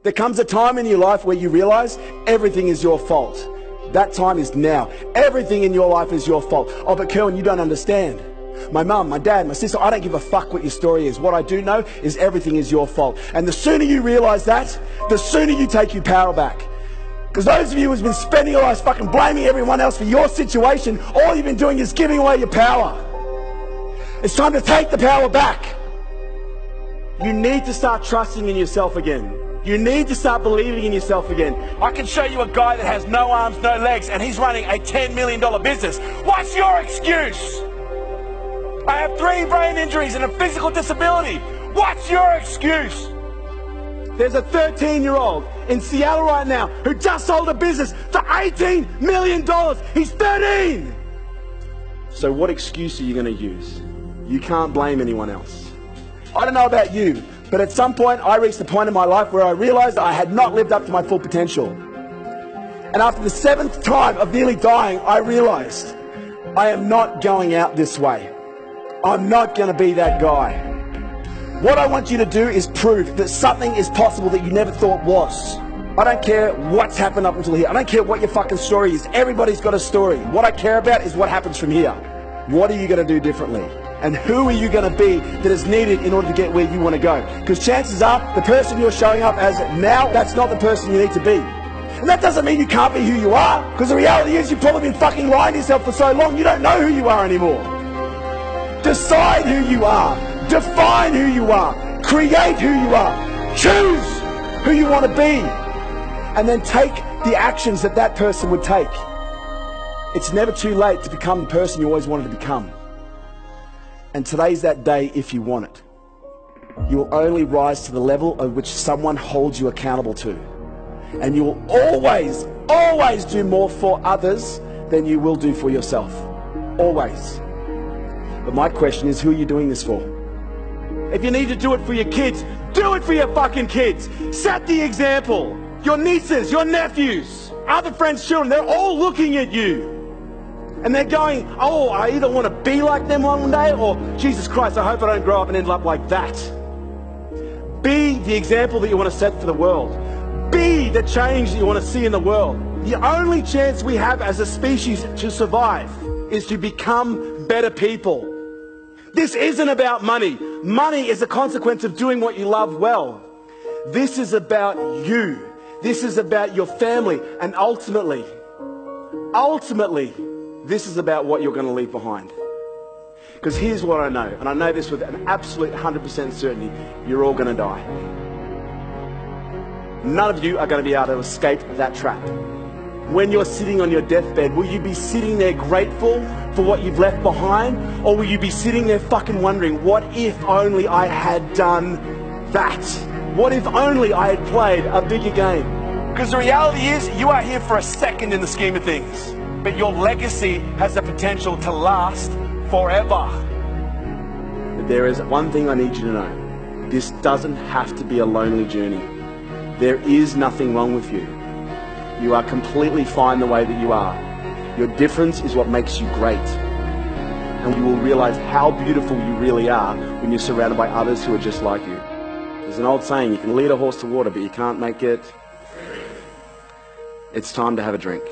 There comes a time in your life where you realize everything is your fault. That time is now. Everything in your life is your fault. Oh, but Kerwin, you don't understand. My mum, my dad, my sister, I don't give a fuck what your story is. What I do know is everything is your fault. And the sooner you realize that, the sooner you take your power back. Because those of you who've been spending your lives fucking blaming everyone else for your situation, all you've been doing is giving away your power. It's time to take the power back. You need to start trusting in yourself again. You need to start believing in yourself again. I can show you a guy that has no arms, no legs, and he's running a $10 million business. What's your excuse? I have 3 brain injuries and a physical disability. What's your excuse? There's a 13-year-old in Seattle right now who just sold a business for $18 million. He's 13. So what excuse are you going to use? You can't blame anyone else. I don't know about you, but at some point I reached the point in my life where I realized I had not lived up to my full potential. And after the 7th time of nearly dying, I realized I am not going out this way. I'm not going to be that guy. What I want you to do is prove that something is possible that you never thought was. I don't care what's happened up until here. I don't care what your fucking story is. Everybody's got a story. What I care about is what happens from here. What are you going to do differently? And who are you going to be that is needed in order to get where you want to go? Because chances are, the person you're showing up as now, that's not the person you need to be. And that doesn't mean you can't be who you are. Because the reality is you've probably been fucking lying to yourself for so long, you don't know who you are anymore. Decide who you are. Define who you are. Create who you are. Choose who you want to be. And then take the actions that that person would take. It's never too late to become the person you always wanted to become. And today's that day if you want it. You will only rise to the level at which someone holds you accountable to. And you will always, always do more for others than you will do for yourself. Always. But my question is, who are you doing this for? If you need to do it for your kids, do it for your fucking kids. Set the example. Your nieces, your nephews, other friends' children, they're all looking at you. And they're going, oh, I either want to be like them one day, or Jesus Christ, I hope I don't grow up and end up like that. Be the example that you want to set for the world. Be the change that you want to see in the world. The only chance we have as a species to survive is to become better people. This isn't about money. Money is a consequence of doing what you love well. This is about you. This is about your family. And ultimately, this is about what you're going to leave behind. Because here's what I know, and I know this with an absolute 100% certainty, you're all going to die. None of you are going to be able to escape that trap. When you're sitting on your deathbed, will you be sitting there grateful for what you've left behind? Or will you be sitting there fucking wondering, what if only I had done that? What if only I had played a bigger game? Because the reality is, you are here for a second in the scheme of things. But your legacy has the potential to last forever. But there is one thing I need you to know. This doesn't have to be a lonely journey. There is nothing wrong with you. You are completely fine the way that you are. Your difference is what makes you great. And you will realize how beautiful you really are when you're surrounded by others who are just like you. There's an old saying, you can lead a horse to water, but you can't make it. It's time to have a drink.